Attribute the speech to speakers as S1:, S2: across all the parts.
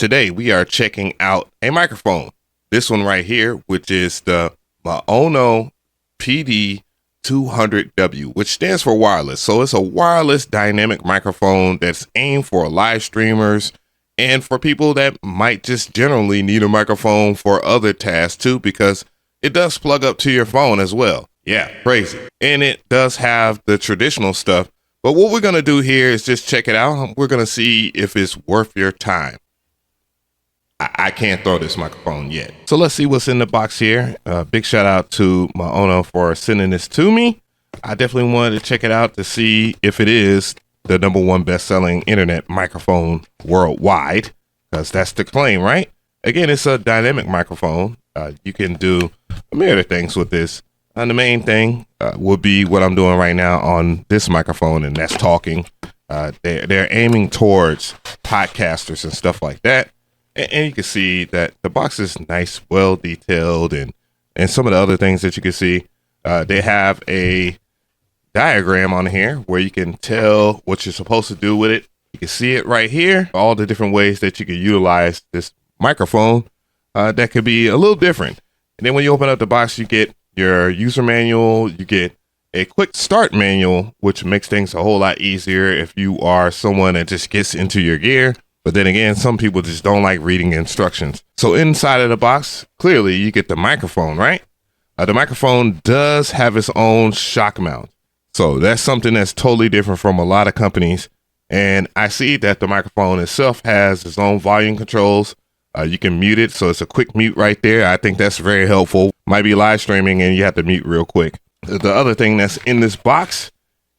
S1: Today we are checking out a microphone. This one right here, which is the Maono PD200W, which stands for wireless. So it's a wireless dynamic microphone that's aimed for live streamers and for people that might just generally need a microphone for other tasks too, because it does plug up to your phone as well. Yeah, crazy. And it does have the traditional stuff. But what we're going to do here is just check it out. We're going to see if it's worth your time. I can't throw this microphone yet. So let's see what's in the box here. Big shout out to Maono for sending this to me. I definitely wanted to check it out to see if it is the #1 best-selling internet microphone worldwide, because that's the claim, right? Again, it's a dynamic microphone. You can do a myriad of things with this. And the main thing would be what I'm doing right now on this microphone, and that's talking. They're aiming towards podcasters and stuff like that. And you can see that the box is nice, well detailed, and some of the other things that you can see. They have a diagram on here where you can tell what you're supposed to do with it. You can see it right here, all the different ways that you can utilize this microphone that could be a little different. And then when you open up the box, you get your user manual, you get a quick start manual, which makes things a whole lot easier if you are someone that just gets into your gear. But then again, some people just don't like reading instructions. So inside of the box, clearly you get the microphone, right? The microphone does have its own shock mount. So that's something that's totally different from a lot of companies. And I see that the microphone itself has its own volume controls. You can mute it. So it's a quick mute right there. I think that's very helpful. Might be live streaming and you have to mute real quick. The other thing that's in this box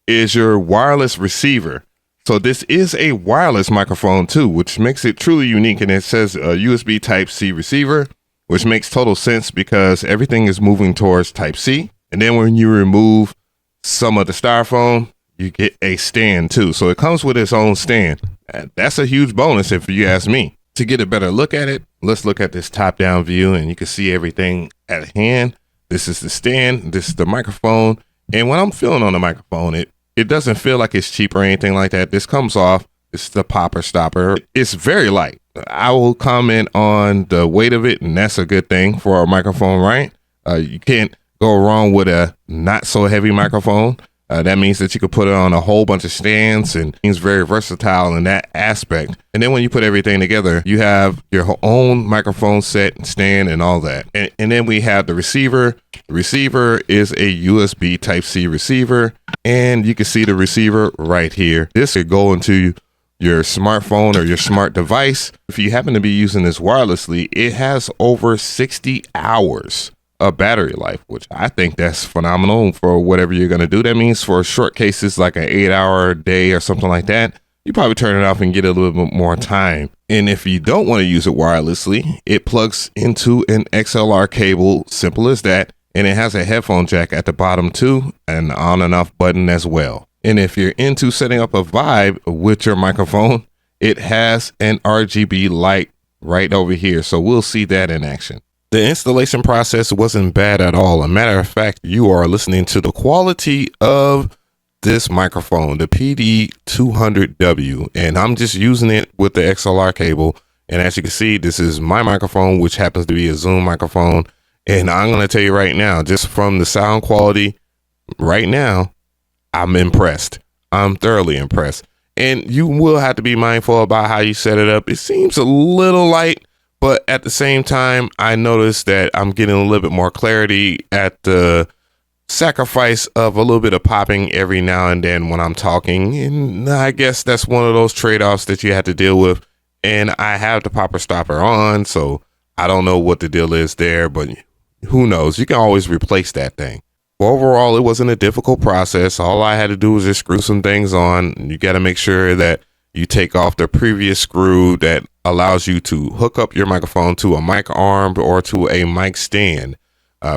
S1: is your wireless receiver. So this is a wireless microphone too, which makes it truly unique. And it says a USB Type-C receiver, which makes total sense because everything is moving towards Type-C. And then when you remove some of the styrofoam, you get a stand too. So it comes with its own stand. That's a huge bonus if you ask me. To get a better look at it, let's look at this top-down view and you can see everything at hand. This is the stand, this is the microphone. And when I'm feeling on the microphone, it doesn't feel like it's cheap or anything like that. This comes off. It's the popper stopper. It's very light. I will comment on the weight of it, and that's a good thing for a microphone, right? You can't go wrong with a not so heavy microphone. That means that you could put it on a whole bunch of stands, and it's very versatile in that aspect. And then when you put everything together, you have your own microphone set and stand and all that. And then we have the receiver. The receiver is a USB Type-C receiver, and you can see the receiver right here. This could go into your smartphone or your smart device. If you happen to be using this wirelessly, it has over 60 hours of battery life, which I think that's phenomenal for whatever you're going to do. That means for short cases like an 8-hour day or something like that, you probably turn it off and get a little bit more time. And if you don't want to use it wirelessly, it plugs into an XLR cable, simple as that. And it has a headphone jack at the bottom too, and on and off button as well. And if you're into setting up a vibe with your microphone, it has an RGB light right over here. So we'll see that in action. The installation process wasn't bad at all. A matter of fact, you are listening to the quality of this microphone, the PD200W, and I'm just using it with the XLR cable. And as you can see, this is my microphone, which happens to be a Zoom microphone. And I'm going to tell you right now, just from the sound quality right now, I'm impressed. I'm thoroughly impressed. And you will have to be mindful about how you set it up. It seems a little light, but at the same time, I noticed that I'm getting a little bit more clarity at the sacrifice of a little bit of popping every now and then when I'm talking. And I guess that's one of those trade-offs that you have to deal with. And I have the popper stopper on, so I don't know what the deal is there, but who knows? You can always replace that thing. Overall, it wasn't a difficult process. All I had to do was just screw some things on. You got to make sure that you take off the previous screw that allows you to hook up your microphone to a mic arm or to a mic stand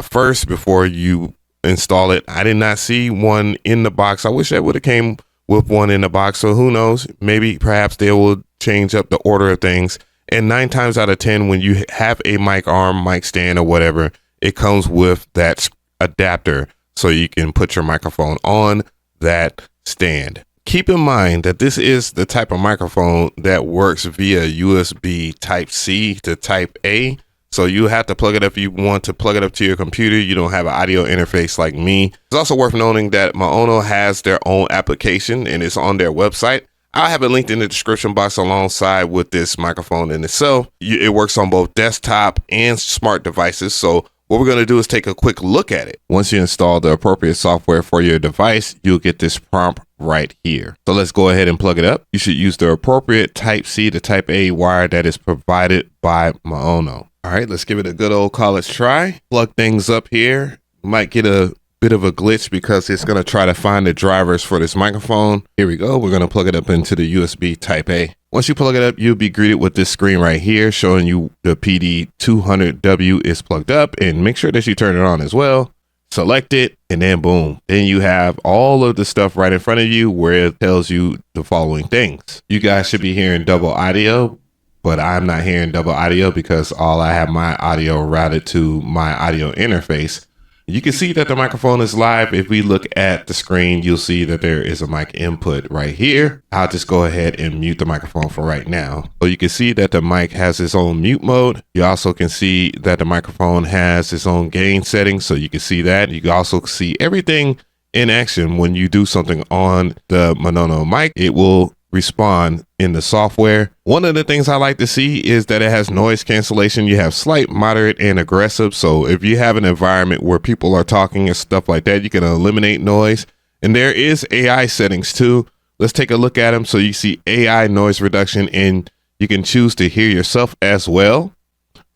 S1: first before you install it. I did not see one in the box. I wish I would have came with one in the box. So who knows? Maybe perhaps they will change up the order of things. And 9 times out of 10, when you have a mic arm, mic stand, or whatever, it comes with that adapter so you can put your microphone on that stand. keep in mind that this is the type of microphone that works via USB type C to type A. So you have to plug it up if you want to plug it up to your computer. You don't have an audio interface like me. It's also worth noting that Maono has their own application and it's on their website. I'll have it linked in the description box alongside with this microphone in itself. It works on both desktop and smart devices. So what we're going to do is take a quick look at it. Once you install the appropriate software for your device, you'll get this prompt right here. So let's go ahead and plug it up. You should use the appropriate type C to type A wire that is provided by Maono. All right, let's give it a good old college try. Plug things up here. Might get a bit of a glitch because it's going to try to find the drivers for this microphone. Here we go. We're going to plug it up into the USB type A. Once you plug it up, you'll be greeted with this screen right here showing you the PD200W is plugged up, and make sure that you turn it on as well. Select it, and then boom. Then you have all of the stuff right in front of you where it tells you the following things. You guys should be hearing double audio, but I'm not hearing double audio because I have my audio routed to my audio interface. You can see that the microphone is live. If we look at the screen, you'll see that there is a mic input right here. I'll just go ahead and mute the microphone for right now. So you can see that the mic has its own mute mode. You also can see that the microphone has its own gain settings. So you can see that. You can also see everything in action when you do something on the Maono mic. It will respond in the software. One of the things I like to see is that it has noise cancellation. You have slight, moderate, and aggressive. So if you have an environment where people are talking and stuff like that, you can eliminate noise. And there is AI settings too. Let's take a look at them. So you see AI noise reduction, and you can choose to hear yourself as well.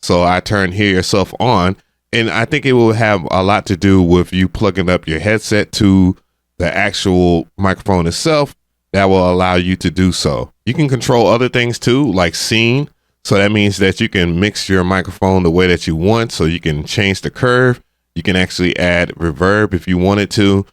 S1: So I turn hear yourself on, and I think it will have a lot to do with you plugging up your headset to the actual microphone itself. That will allow you to do so. You can control other things too, like scene. So that means that you can mix your microphone the way that you want. So you can change the curve. You can actually add reverb if you wanted to.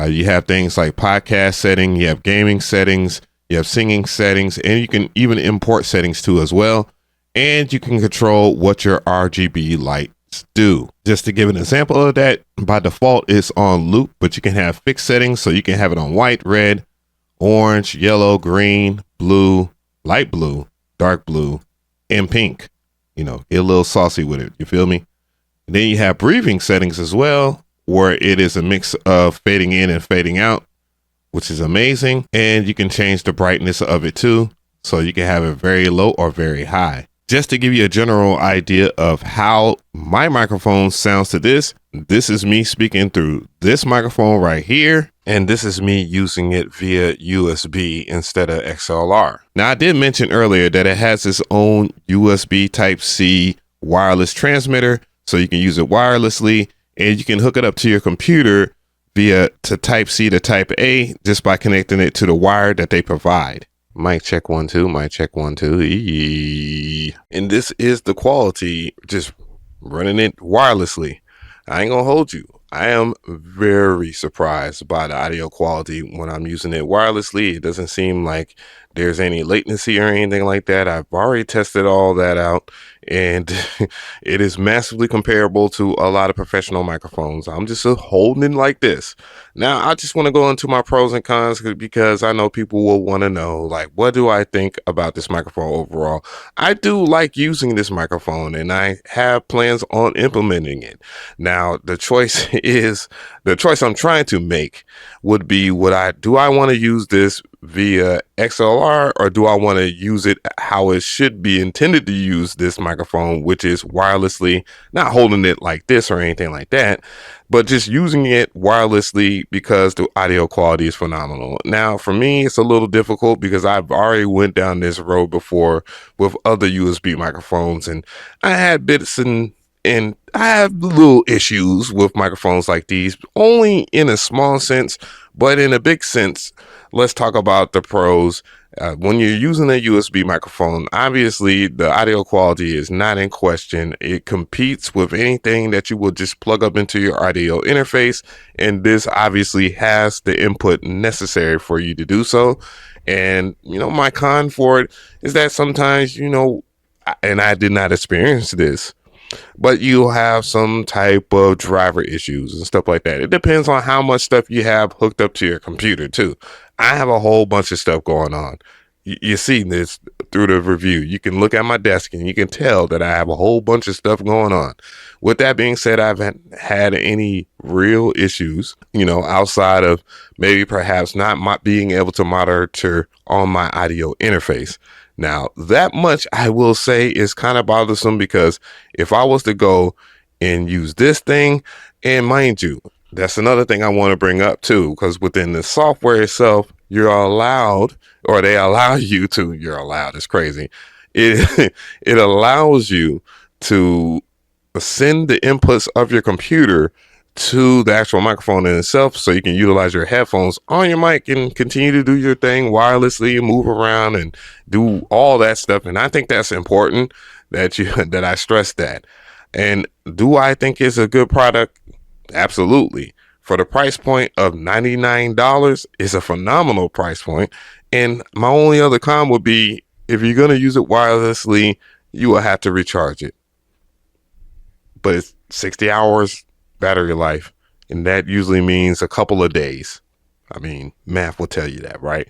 S1: You have things like podcast setting, you have gaming settings, you have singing settings, and you can even import settings too as well. And you can control what your RGB lights do. Just to give an example of that, by default it's on loop, but you can have fixed settings. So you can have it on white, red, orange, yellow, green, blue, light blue, dark blue, and pink. You know, get a little saucy with it. You feel me? And then you have breathing settings as well, where it is a mix of fading in and fading out, which is amazing. And you can change the brightness of it too. So you can have it very low or very high. Just to give you a general idea of how my microphone sounds to this is me speaking through this microphone right here. And this is me using it via USB instead of XLR. Now, I did mention earlier that it has its own USB Type-C wireless transmitter, so you can use it wirelessly, and you can hook it up to your computer via Type-C to Type-A just by connecting it to the wire that they provide. Mic check 1 2, mic check 1 2. And this is the quality, just running it wirelessly. I ain't gonna hold you. I am very surprised by the audio quality when I'm using it wirelessly. It doesn't seem like there's any latency or anything like that. I've already tested all that out, and it is massively comparable to a lot of professional microphones. I'm just holding it like this. Now, I just want to go into my pros and cons because I know people will want to know, like, what do I think about this microphone overall? I do like using this microphone, and I have plans on implementing it. Now, the choice I'm trying to make would be, do I want to use this via XLR, or do I want to use it how it should be intended to use this microphone, which is wirelessly, not holding it like this or anything like that, but just using it wirelessly because the audio quality is phenomenal. Now, for me, it's a little difficult because I've already went down this road before with other USB microphones, and I had bits and I have little issues with microphones like these, only in a small sense, but in a big sense. Let's talk about the pros. When you're using a USB microphone, obviously the audio quality is not in question. It competes with anything that you will just plug up into your audio interface, and this obviously has the input necessary for you to do so. And, my con for it is that sometimes, and I did not experience this, but you'll have some type of driver issues and stuff like that. It depends on how much stuff you have hooked up to your computer too. I have a whole bunch of stuff going on. You see this through the review. You can look at my desk and you can tell that I have a whole bunch of stuff going on. With that being said, I haven't had any real issues, outside of maybe perhaps not being able to monitor on my audio interface. Now, that much I will say is kind of bothersome, because if I was to go and use this thing, and mind you, that's another thing I want to bring up too, because within the software itself, you're allowed, or they allow you to, you're allowed, it's crazy. It, it allows you to send the inputs of your computer to the actual microphone in itself, so you can utilize your headphones on your mic and continue to do your thing wirelessly and move around and do all that stuff. And I think that's important that that I stress that. And do I think it's a good product? Absolutely. For the price point of $99, it's a phenomenal price point. And my only other con would be, if you're going to use it wirelessly, you will have to recharge it. But it's 60 hours battery life, and that usually means a couple of days. I mean, math will tell you that, right?